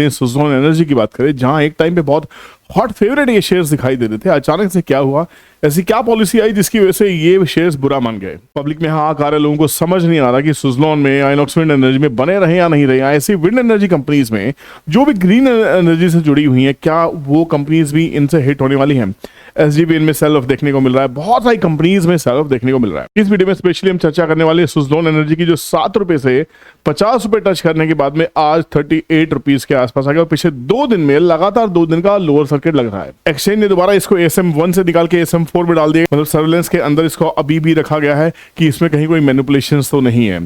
Suzlon energy की बात करें, जहां एक टाइम पे बहुत हॉट फेवरेट ये शेयर्स दिखाई दे रहे थे, अचानक से क्या हुआ, ऐसी क्या पॉलिसी आई जिसकी वजह से ये शेयर्स बुरा मान गए। पब्लिक में हाहाकार है, लोगों को समझ नहीं आ रहा कि सुज़लोन में, आइनॉक्स विंड एनर्जी में बने रहे या नहीं रहे। ऐसी विंड एनर्जी कंपनीज में जो भी ग्रीन एनर्जी से जुड़ी हुई हैं, क्या वो कंपनीज भी इनसे हिट होने वाली हैं? एसजीवी इनमें सेल ऑफ देखने को मिल रहा है, बहुत सारी कंपनीज में सेल ऑफ देखने को मिल रहा है। इस वीडियो में स्पेशली हम चर्चा करने वाले सुज़लोन एनर्जी की, जो 7 रुपए से 50 रुपए टच करने के बाद में आज 38 रुपीज के आसपास आ गया और पिछले 2 दिन में लगातार 2 दिन का लोअर सर्किट लग रहा है। एक्सचेंज ने दोबारा इसको ASM1 से निकाल के ASM4 में डाल दिया, मतलब सर्वेलेंस के अंदर इसको अभी भी रखा गया है कि इसमें कहीं कोई मैनिपुलेशंस तो नहीं है।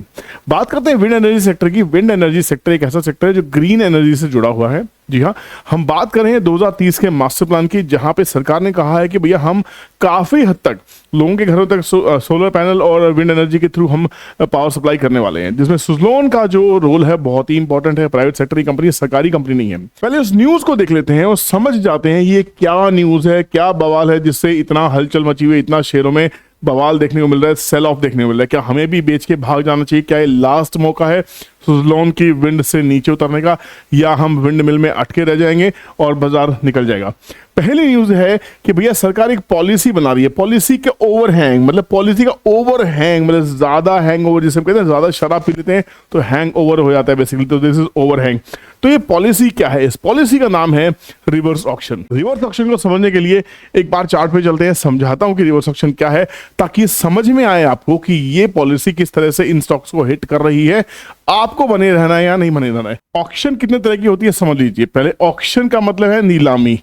बात करते हैं विंड एनर्जी सेक्टर की। विंड एनर्जी सेक्टर एक ऐसा सेक्टर है जो ग्रीन एनर्जी से जुड़ा हुआ है। जी हाँ, हम बात कर रहे हैं 2030 के मास्टर प्लान की, जहां पे सरकार ने कहा है कि भैया हम काफी हद तक लोगों के घरों तक सोलर पैनल और विंड एनर्जी के थ्रू हम पावर सप्लाई करने वाले हैं, जिसमें सुज़लोन का जो रोल है बहुत ही इंपॉर्टेंट है। प्राइवेट सेक्टर की कंपनी, सरकारी कंपनी नहीं है। पहले उस न्यूज को देख लेते हैं और समझ जाते हैं ये क्या न्यूज है, क्या बवाल है जिससे इतना हलचल मची हुई, इतना शेयरों में बवाल देखने को मिल रहा है, सेल ऑफ देखने को मिल रहा है। क्या हमें भी बेच के भाग जाना चाहिए? क्या ये लास्ट मौका है सुज़लोन की विंड से नीचे उतरने का, या हम विंड मिल में अटके रह जाएंगे और बाजार निकल जाएगा? पहली न्यूज है कि भैया सरकार एक पॉलिसी बना रही है। पॉलिसी के ओवरहैंग, मतलब पॉलिसी का ओवरहैंग, मतलब ज्यादा हैंग ओवर, जिसे हम कहते हैं ज्यादा शराब पी लेते हैं तो हैंग ओवर हो जाता है बेसिकली, तो दिस इज ओवरहैंग। तो ये पॉलिसी क्या है? इस पॉलिसी का नाम है रिवर्स ऑक्शन। रिवर्स ऑक्शन को समझने के लिए एक बार चार्ट पे चलते हैं, समझाता हूं कि रिवर्स ऑक्शन क्या है, ताकि समझ में आए आपको कि ये पॉलिसी किस तरह से इन स्टॉक्स को हिट कर रही है। आपको बने रहना है या नहीं बने रहना है। ऑक्शन कितने तरह की होती है समझ लीजिए। पहले ऑक्शन का मतलब है नीलामी,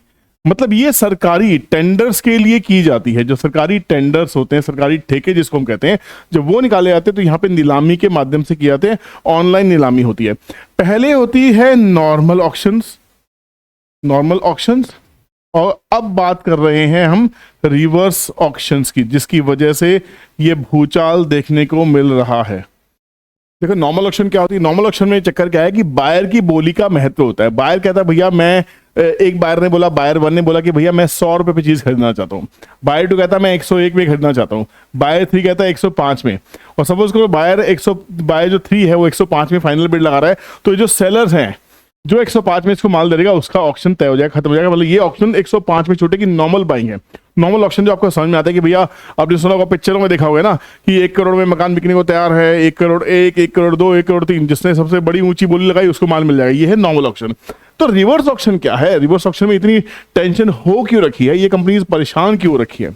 मतलब ये सरकारी टेंडर्स के लिए की जाती है। जो सरकारी टेंडर्स होते हैं, सरकारी ठेके जिसको हम कहते हैं, जब वो निकाले जाते हैं तो यहाँ पे नीलामी के माध्यम से किए जाते हैं, ऑनलाइन नीलामी होती है। पहले होती है नॉर्मल ऑक्शंस, और अब बात कर रहे हैं हम रिवर्स ऑक्शंस की, जिसकी वजह से ये भूचाल देखने को मिल रहा है। देखो नॉर्मल ऑक्शन क्या होती है? नॉर्मल ऑक्शन में चक्कर क्या है कि बायर की बोली का महत्व होता है। बायर कहता है भैया मैं, एक बायर ने बोला, बायर 1 ने बोला कि भैया मैं 100 रुपए पे चीज खरीदना चाहता हूँ। बायर 2 कहता है मैं 101 में खरीदना चाहता हूँ। बायर 3 कहता है 105 में। और सपोज करो बायर जो 3 है वो 105 में फाइनल बिड लगा रहा है, तो जो सेलर्स हैं जो 105 में इसको माल दे देगा, उसका ऑक्शन तय हो जाएगा, खत्म हो जाएगा। मतलब ये ऑक्शन 105 में छूटेगी, नॉर्मल बाइंग है। नॉर्मल ऑक्शन जो आपको समझ में आता है कि भैया आपने सुना होगा, पिक्चरों में देखा होगा ना कि 1 करोड़ में मकान बिकने को तैयार है, 1 करोड़ 1, 1 करोड़ 2, 1 करोड़ 3, जिसने सबसे बड़ी ऊंची बोली लगाई उसको माल मिल जाएगा। ये है नॉर्मल ऑक्शन। तो रिवर्स ऑक्शन क्या है? रिवर्स ऑक्शन में इतनी टेंशन हो क्यों रखी है, ये कंपनीज परेशान क्यों रखी है?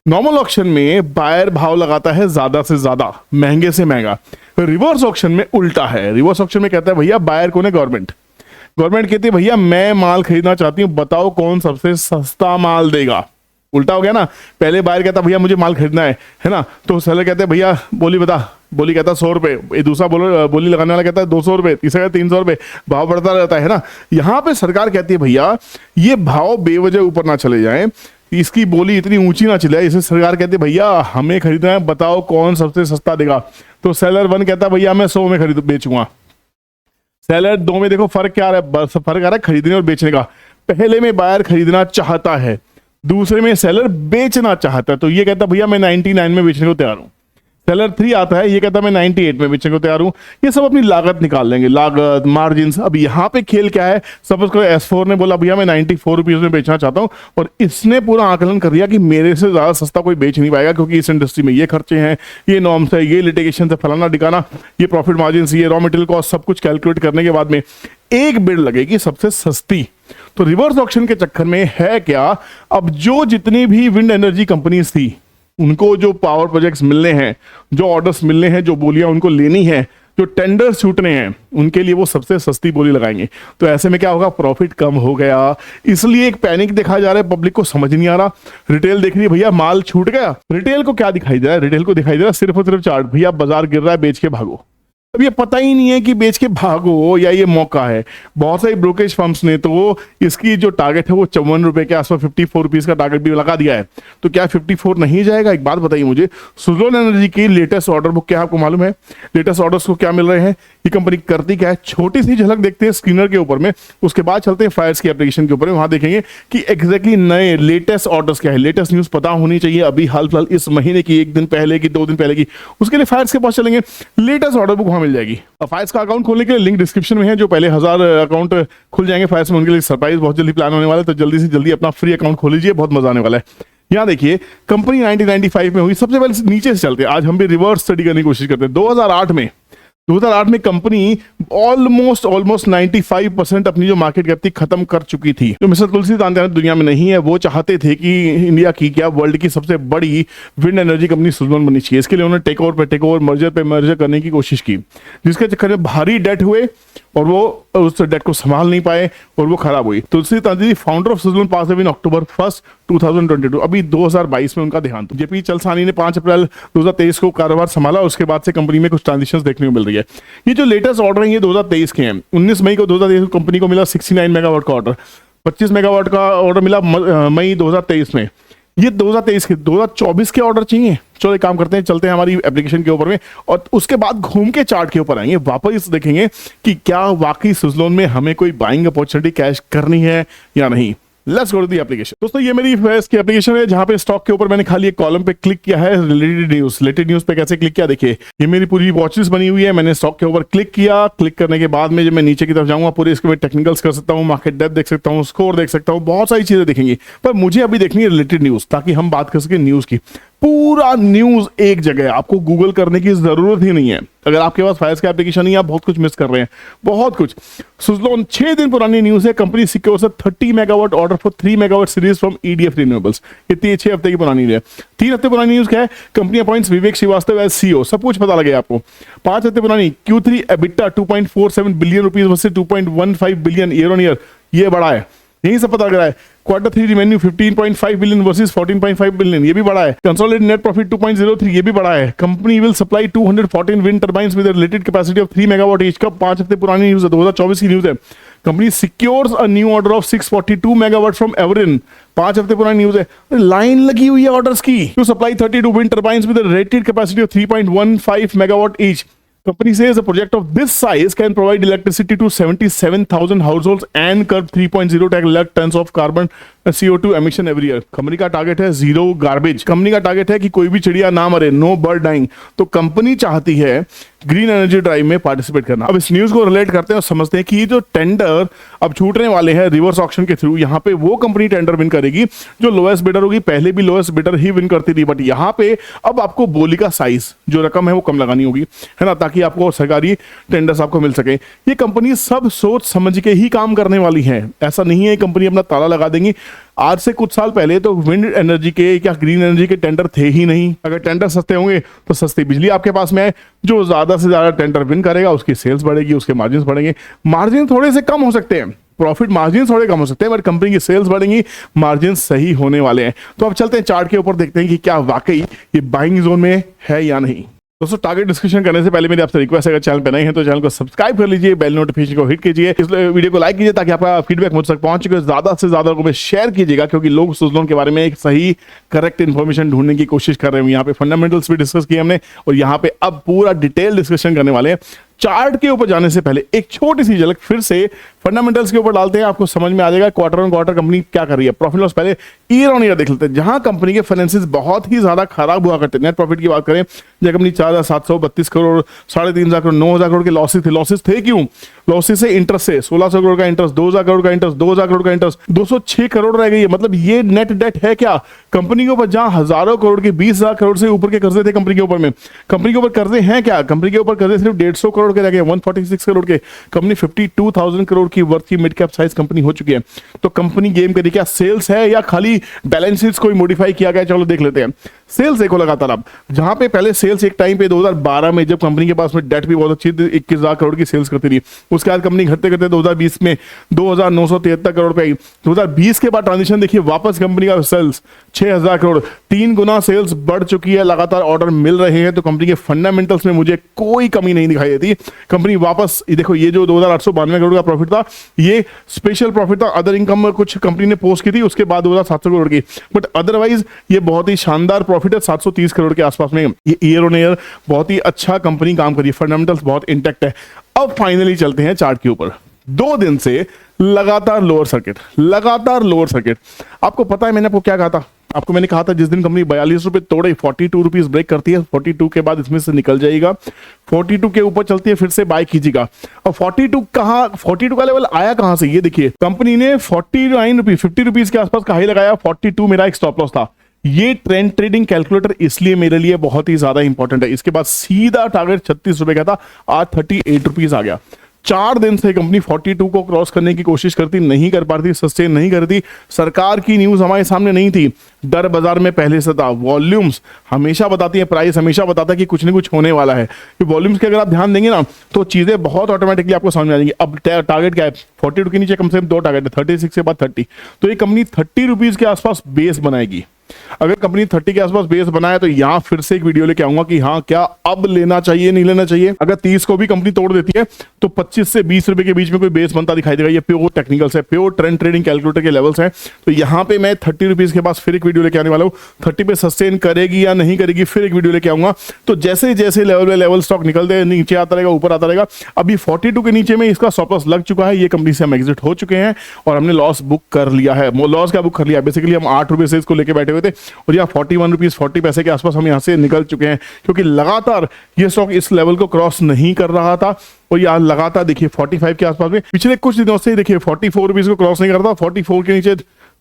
नॉर्मल ऑक्शन में बायर भाव लगाता है ज्यादा से ज्यादा, महंगे से महंगा। रिवर्स ऑक्शन में उल्टा है। रिवर्स ऑक्शन में कहता है भैया बायर कौन है? गवर्नमेंट कहती है भैया मैं माल खरीदना चाहती हूं, बताओ कौन सबसे सस्ता माल देगा। उल्टा हो गया ना। पहले बायर कहता भैया मुझे माल खरीदना है ना, तो सेलर कहते हैं भैया बोली बता, बोली कहता 100 रुपए, ये दूसरा बोली लगाने वाला कहता है 200 रुपए, तीसरा 300 रुपए, भाव बढ़ता रहता है ना। यहां पे सरकार कहती है भैया ये भाव बेवजह ऊपर ना चले जाएं, इसकी बोली इतनी ऊंची ना चले, इसे सरकार कहती है भैया हमें खरीदना है, बताओ कौन सबसे सस्ता देगा। तो सेलर 1 कहता भैया मैं 100 में बेचूंगा। सेलर 2 में देखो फर्क क्या आ रहा है? फर्क आ रहा है खरीदने और बेचने का। पहले में बायर खरीदना चाहता है, दूसरे में सेलर बेचना चाहता है। तो ये कहता भैया मैं 99 में बेचने को तैयार हूं। सेलर 3 आता है, ये कहता मैं 98 में बेचने को तैयार हूं। ये सब अपनी लागत निकाल लेंगे, लागत मार्जिन। अब यहाँ पे खेल क्या है? सपोज करो S4 ने बोला भैया मैं 94 रुपीज में बेचना चाहता हूं, और इसने पूरा आकलन कर दिया कि मेरे से ज्यादा सस्ता कोई बेच नहीं पाएगा, क्योंकि इस इंडस्ट्री में ये खर्चे हैं, ये नॉर्म्स है, ये लिटिगेशन है, फलाना डिकाना, ये प्रॉफिट मार्जिन, ये रॉ मटेरियल कॉस्ट, सब कुछ कैलकुलेट करने के बाद में एक बिड लगेगी सबसे सस्ती। तो रिवर्स ऑक्शन के चक्कर में है क्या, अब जो जितनी भी विंड एनर्जी कंपनीज थी उनको जो पावर प्रोजेक्ट्स मिलने हैं, जो ऑर्डर्स मिलने हैं, जो बोलियां उनको लेनी है, जो टेंडर छूटने हैं, उनके लिए वो सबसे सस्ती बोली लगाएंगे। तो ऐसे में क्या होगा? प्रॉफिट कम हो गया। इसलिए एक पैनिक देखा जा रहा है, पब्लिक को समझ नहीं आ रहा। रिटेल देख रही है भैया माल छूट गया। रिटेल को क्या दिखाई दे रहा है? रिटेल को दिखाई दे रहा है सिर्फ और सिर्फ चार्ट, भैया बाजार गिर रहा है, बेच के भागो। अब ये पता ही नहीं है कि बेच के भागो या ये मौका है। बहुत सारी ब्रोकरेज फर्म्स ने तो इसकी जो टारगेट है वो 54 रुपए के आसपास, 54 रुपीज का टारगेट भी लगा दिया है। तो क्या 54 नहीं जाएगा? एक बात बताइए मुझे, सुज़लोन एनर्जी की लेटेस्ट ऑर्डर बुक क्या आपको मालूम है? लेटेस्ट ऑर्डर्स को क्या मिल रहे हैं? ये कंपनी करती क्या है? छोटी सी झलक देखते हैं स्क्रीनर के ऊपर में, उसके बाद चलते हैं फायर्स की एप्लीकेशन के ऊपर में। वहां देखेंगे कि एग्जैक्टली नए लेटेस्ट ऑर्डर्स क्या है। लेटेस्ट न्यूज पता होनी चाहिए, अभी हाल फिलहाल इस महीने की, 1 दिन पहले की, 2 दिन पहले की, उसके लिए फायर्स के पास चलेंगे। लेटेस्ट ऑर्डर बुक यहाँ मिल जाएगी। फायर्स का अकाउंट खोलने के लिए लिंक डिस्क्रिप्शन में है। जो पहले 1000 अकाउंट खुल जाएंगे फायर्स में, उनके लिए सरप्राइज बहुत जल्दी प्लान होने वाला है, तो जल्दी से जल्दी अपना फ्री अकाउंट खोल लीजिए, बहुत मजा आने वाला है। यहाँ देखिए कंपनी 1995 में हुई। सबसे पहले नीचे से चलते हैं, आज हम भी रिवर्स स्टडी करने की कोशिश करते हैं। 2008 में कंपनी ऑलमोस्ट 95% अपनी जो मार्केट कैप थी खत्म कर चुकी थी। जो मिस्टर तुलसी दानदयाल दुनिया में नहीं है, वो चाहते थे कि इंडिया की क्या वर्ल्ड की सबसे बड़ी विंड एनर्जी कंपनी सुज़लोन बननी चाहिए। इसके लिए उन्होंने टेक ओवर मर्जर पे मर्जर करने की कोशिश की, जिसके चक्कर में भारी डेट हुए और वो उस डेट को संभाल नहीं पाए और वो खराब हुई। तुलसी दानदयाल founder of Suzlon pass away in October 1, 2022। अभी 2022 में उनका देहांत। जेपी चलसानी ने 5 अप्रैल 2023 को कारोबार संभाला। उसके बाद से कंपनी में कुछ ट्रांजिशंस देखने को मिल रही है। ये जो लेटेस्ट ऑर्डर है ये 2023 के हैं। 19 मई को 2023 कंपनी को मिला 69 मेगावाट का ऑर्डर। 25 मेगावाट का ऑर्डर मिला मई 2023 में। ये 2023 के 2024 के ऑर्डर चाहिए। चलो एक काम करते हैं, चलते हैं हमारी एप्लीकेशन के ऊपर में और उसके बाद घूम के चार्ट के ऊपर आएंगे, वापस देखेंगे कि क्या वाकई सुज़लोन में हमें कोई बाइंग अपॉर्चुनिटी कैश करनी है या नहीं। Let's go to the application. दोस्तों ये मेरी फेस की एप्लीकेशन है, जहां पे स्टॉक के ऊपर मैंने खाली एक कॉलम पे क्लिक किया है, रिलेटेड न्यूज पे कैसे क्लिक किया देखिए। ये मेरी पूरी वॉचलिस्ट बनी हुई है। मैंने स्टॉक के ऊपर क्लिक किया। क्लिक करने के बाद में जब मैं नीचे की तरफ जाऊंगा, पूरे इसके टेक्निकल्स कर सकता हूँ, मार्केट डेप्थ देख सकता हूँ, स्कोर देख सकता हूँ, बहुत सारी चीजें देखेंगी। पर मुझे अभी देखनी है रिलेटेड न्यूज, ताकि हम बात कर सके न्यूज की। पूरा न्यूज एक जगह है, आपको गूगल करने की जरूरत ही नहीं है। अगर आपके पास फायर्स का एप्लीकेशन नहीं है, आप बहुत कुछ मिस कर रहे हैं, बहुत कुछ। सुज़लोन 6 दिन पुरानी न्यूज है। Company secures 30 megawatt order for 3 megawatt series from EDF renewables. ये 6 हफ्ते की पुरानी है। 3 हफ्ते पुरानी न्यूज क्या है? कंपनी अपॉइंट्स विवेक श्रीवास्तव एज CEO। सब कुछ पता लगे आपको। 5 हफ्ते पुरानी Q3 EBITDA 2.47 billion rupees versus 2.15 billion year on year, ये बड़ा है, यही सब पता लग रहा है। Q3 revenue 15.5 billion versus 14.5 billion, ये भी बड़ा है। कंसोलिडेटेड नेट प्रॉफिट 2.03, ये भी बड़ा है। Company will supply 214 wind turbines with related capacity of 3 megawatt each. का 5 हफ्ते पुरानी न्यूज है, 2024 की न्यूज है। Company secures a new order of 642 megawatt from Evren. 5 हफ्ते पुरानी न्यूज है। लाइन लगी हुई है ऑर्डर्स की। To supply 32 wind turbines with rated capacity of 3.15 megawatt each. Company says a project of this size can provide electricity to 77,000 households and curb 3.0 lakh tons of carbon CO2 emission every year. Company का target है zero garbage. Company का target है कि कोई भी चिड़िया ना मरे, नो बर्ड डाइंग। तो कंपनी चाहती है ग्रीन एनर्जी ड्राइव में पार्टिसिपेट करना। अब इस न्यूज को रिलेट करते हैं और समझते हैं कि ये जो टेंडर अब छूटने वाले हैं रिवर्स ऑक्शन के थ्रू, यहाँ पे वो कंपनी टेंडर विन करेगी जो लोएस्ट बिडर होगी। पहले भी लोएस्ट बिडर ही विन करती थी, बट यहाँ पे अब आपको बोली का साइज, जो रकम है वो कम लगानी होगी, है ना, ताकि आपको सरकारी टेंडर्स आपको मिल सके। ये कंपनी सब सोच समझ के ही काम करने वाली है। ऐसा नहीं है कंपनी अपना ताला लगा देंगी। आज से कुछ साल पहले तो विंड एनर्जी के या ग्रीन एनर्जी के टेंडर थे ही नहीं। अगर टेंडर सस्ते होंगे तो सस्ती बिजली आपके पास में है। जो ज्यादा से ज्यादा टेंडर विन करेगा उसकी सेल्स बढ़ेगी, उसके मार्जिन बढ़ेंगे। मार्जिन थोड़े से कम हो सकते हैं, प्रॉफिट मार्जिन थोड़े कम हो सकते हैं, बट कंपनी की सेल्स बढ़ेंगी, मार्जिन सही होने वाले हैं। तो अब चलते हैं चार्ट के ऊपर, देखते हैं कि क्या वाकई ये बाइंग जोन में है या नहीं। दोस्तों टारगेट डिस्कशन करने से पहले मेरी आपसे रिक्वेस्ट है, अगर चैनल पे नए हैं तो चैनल को सब्सक्राइब कर लीजिए, बेल नोटिफिकेशन को हिट कीजिए, इस वीडियो को लाइक कीजिए ताकि आपका फीडबैक मुझ तक पहुंच सके। ज्यादा से ज्यादा लोगों में शेयर कीजिएगा, क्योंकि लोग सुज़लोन के बारे में एक सही करेक्ट इन्फॉर्मेशन ढूंढने की कोशिश कर रहे हैं। यहाँ पे फंडामेंटल्स भी डिस्कस किए हमने और यहाँ पे अब पूरा डिटेल डिस्कशन करने वाले हैं। चार्ट के ऊपर जाने से पहले एक छोटी सी झलक फिर से फंडामेंटल्स के ऊपर डालते हैं, आपको समझ में आ जाएगा क्वार्टर ऑन क्वार्टर कंपनी क्या कर रही है। प्रॉफिट लॉस पहले ईयर ऑन ईयर देख लेते हैं, जहां कंपनी के फाइनेंसेस बहुत ही ज्यादा खराब हुआ करते हैं। नेट प्रॉफिट की बात करें, जब कंपनी 4,732 करोड़, 3,500 करोड़, 9,000 करोड़ के लॉसेस थे। लॉसेस थे क्यों? लॉसेस से इंटरेस्ट से 1,600 करोड़ का इंटरेस्ट, 2,000 करोड़ का इंटरेस्ट, 2,000 करोड़ का इंटरेस्ट, 206 करोड़ रह गई है। मतलब ये नेट डेट है क्या कंपनी के ऊपर? जहां हजारों करोड़ के 20,000 करोड़ से ऊपर के कर्जे थे कंपनी के ऊपर में, कंपनी के ऊपर कर्जे हैं क्या? कंपनी के ऊपर कर्जे सिर्फ 150 करोड़ के रह गए, 146 करोड़ के। कंपनी 52,000 करोड़ की वर्थ की मिड कैप साइज कंपनी हो चुकी है। तो कंपनी गेम करी क्या? सेल्स है या खाली बैलेंस शीट कोई मॉडिफाई किया गया? चलो देख लेते हैं। सेल्स देखो लगातार आप, जहां पे पहले सेल्स एक टाइम पे 2012 में जब कंपनी के पास में डेट भी बहुत अच्छी थी, 21,000 करोड़ की सेल्स करती थी। उसके बाद कंपनी घटते घटते 2020 में 2,973 करोड़ पे आई। 2020 के बाद ट्रांजिशन देखिए, वापस कंपनी का सेल्स 6,000 करोड़, 3 गुना सेल्स बढ़ चुकी है, लगातार ऑर्डर मिल रहे हैं। तो कंपनी के फंडामेंटल्स में मुझे कोई कमी नहीं दिखाई देती। कंपनी वापस देखो, ये जो 2,892 करोड़ का प्रॉफिट था, ये स्पेशल प्रॉफिट था, अदर इनकम कुछ कंपनी ने पोस्ट की थी, उसके बाद 2,700 करोड़ की। बट अदरवाइज ये बहुत ही शानदार प्रॉफिट है, 730 करोड़ के आसपास में। ये ईयर ऑन ईयर बहुत ही अच्छा कंपनी काम करी है, फंडामेंटल्स बहुत इंटैक्ट है। अब फाइनली चलते हैं चार्ट के ऊपर। 2 दिन से लगातार लोअर सर्किट, लगातार लोअर सर्किट। आपको पता है मैंने आपको क्या कहा था? आपको मैंने कहा था जिस दिन कंपनी 42 रुपए तोड़े 42 रुपीज ब्रेक करती है, 42 के बाद इसमें से निकल जाएगा, 42 के ऊपर चलती है फिर से बाय कीजिएगा। और 42 कहाँ, 42 का लेवल आया कहां से, ये देखिए कंपनी ने 49 रुपीज 50 रुपीज के आसपास का हाई लगाया, 42 मेरा एक स्टॉप लॉस था। ये ट्रेंड ट्रेडिंग कैलकुलेटर इसलिए मेरे लिए बहुत ही ज्यादा इंपॉर्टेंट है। इसके बाद सीधा टारगेट 36 रुपए का था, आज 38 रुपीज आ गया। 4 दिन से कंपनी 42 को क्रॉस करने की कोशिश करती, नहीं कर पाती, सस्टेन नहीं करती। सरकार की न्यूज हमारे सामने नहीं थी, डर बाजार में पहले से था। वॉल्यूम्स हमेशा बताती है, प्राइस हमेशा बताता है कि कुछ न कुछ होने वाला है। वॉल्यूम्स के अगर आप ध्यान देंगे ना तो चीजें बहुत ऑटोमेटिकली आपको समझ में आ जाएंगी। अब टारगेट क्या है, 42 के नीचे कम से कम 2 टारगेट है, 36 के बाद 30। तो ये कंपनी 30 रुपीज के आसपास बेस बनाएगी। अगर कंपनी 30 के आसपास बेस बनाए तो यहां फिर से एक वीडियो लेके आऊंगा कि हाँ क्या अब लेना चाहिए नहीं लेना चाहिए। अगर 30 को भी कंपनी तोड़ देती है तो 25 से 20 रुपए के बीच में कोई बेस बनता दिखाई देगा। ये प्योर टेक्निकल्स है, प्योर ट्रेंड ट्रेडिंग कैलकुलेटर के लेवल्स हैं। तो यहां पे मैं 30 रुपीज के पास फिर एक वीडियो लेके आने वाला हूं। 30 पे सस्टेन करेगी या नहीं करेगी फिर एक वीडियो लेके आऊंगा। तो जैसे जैसे लेवल पे लेवल स्टॉक निकलते हैं, नीचे आता रहेगा, ऊपर आता रहेगा। अभी 42 के नीचे में इसका स्टॉप लॉस लग चुका है, ये कंपनी से हम एग्जिट हो चुके हैं और हमने लॉस बुक कर लिया है। लॉस क्या बुक कर लिया, बेसिकली हम 8 रुपए से इसको लेके बैठे हुए थे और यहाँ 41 रुपीज 40 पैसे के आसपास हम यहां से निकल चुके हैं, क्योंकि लगातार ये स्टॉक इस लेवल को क्रॉस नहीं कर रहा था। और यहाँ लगातार देखिए 45 के आसपास में पिछले कुछ दिनों से देखिए 44 रुपीज को क्रॉस नहीं करता, 44 के नीचे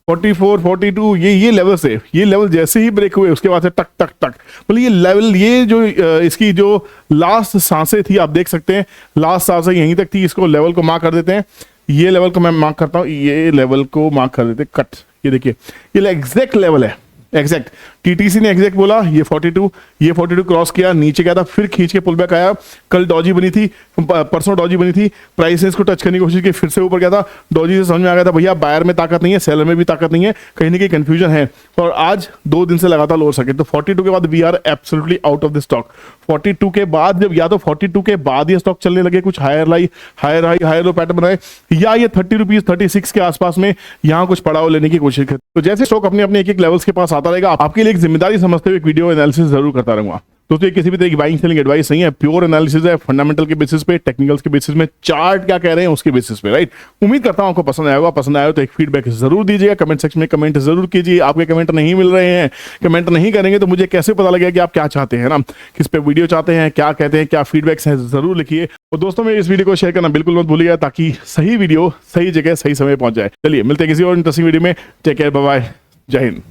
44 42 ये लेवल से, ये लेवल जैसे ही ब्रेक हुए उसके बाद से टक टक टक, मतलब ये लेवल, ये जो इसकी जो लास्ट सांसें थी आप देख सकते हैं, लास्ट सांसें यहीं तक थी। इसको लेवल को मार्क कर देते हैं, ये लेवल को मैं मार्क करता हूं, ये लेवल को मार्क कर देते कट। ये देखिए ये एग्जैक्ट लेवल है, एग्जैक्ट टीटीसी ने एग्जैक्ट बोला। ये 42, ये 42 क्रॉस किया, नीचे गया था, फिर खींच के पुल बैक आया। कल डॉजी बनी थी, परसों डॉजी बनी थी, प्राइस ने इसको टच करने की कोशिश की, फिर से ऊपर गया था। डॉजी से समझ में आ गया था भैया बायर में ताकत नहीं है, सेलर में भी ताकत नहीं है, कहीं ना कहीं कंफ्यूजन है। और आज 2 दिन से लगातार लोअर सर्किट। तो 42 के बाद we are absolutely out of the stock. 42 के बाद जब या तो 42 के बाद ये स्टॉक चलने लगे, कुछ higher high higher low pattern बनाए, या ये 30 रुपीज 36 के आसपास में यहाँ कुछ पड़ाव लेने की कोशिश करते। तो जैसे स्टॉक अपने अपने एक एक लेवल्स के पास आता रहेगा, आपके लिए एक जिम्मेदारी समझते हुए एक वीडियो एनालिसिस जरूर करता रहूंगा। दोस्तों ये किसी भी तरह की बाइंग सेलिंग एडवाइस नहीं है, प्योर एनालिसिस है, फंडामेंटल के बेसिस पे, टेक्निकल्स के बेसिस में, चार्ट क्या कह रहे हैं उसके बेसिस पे, राइट। उम्मीद करता हूं आपको पसंद आएगा। पसंद आया तो एक फीडबैक जरूर दीजिएगा, कमेंट सेक्शन में कमेंट जरूर कीजिए। आपके कमेंट नहीं मिल रहे हैं, कमेंट नहीं करेंगे तो मुझे कैसे पता लगेगा कि आप क्या चाहते हैं ना, किस पे वीडियो चाहते हैं, क्या कहते हैं, क्या फीडबैक्स हैं, जरूर लिखिए। और दोस्तों में इस वीडियो को शेयर करना बिल्कुल मत भूलिएगा, ताकि सही वीडियो सही जगह सही समय पहुंच जाए। चलिए मिलते हैं किसी और इंटरेस्टिंग वीडियो में। टेक केयर, बाय बाय, जय हिंद।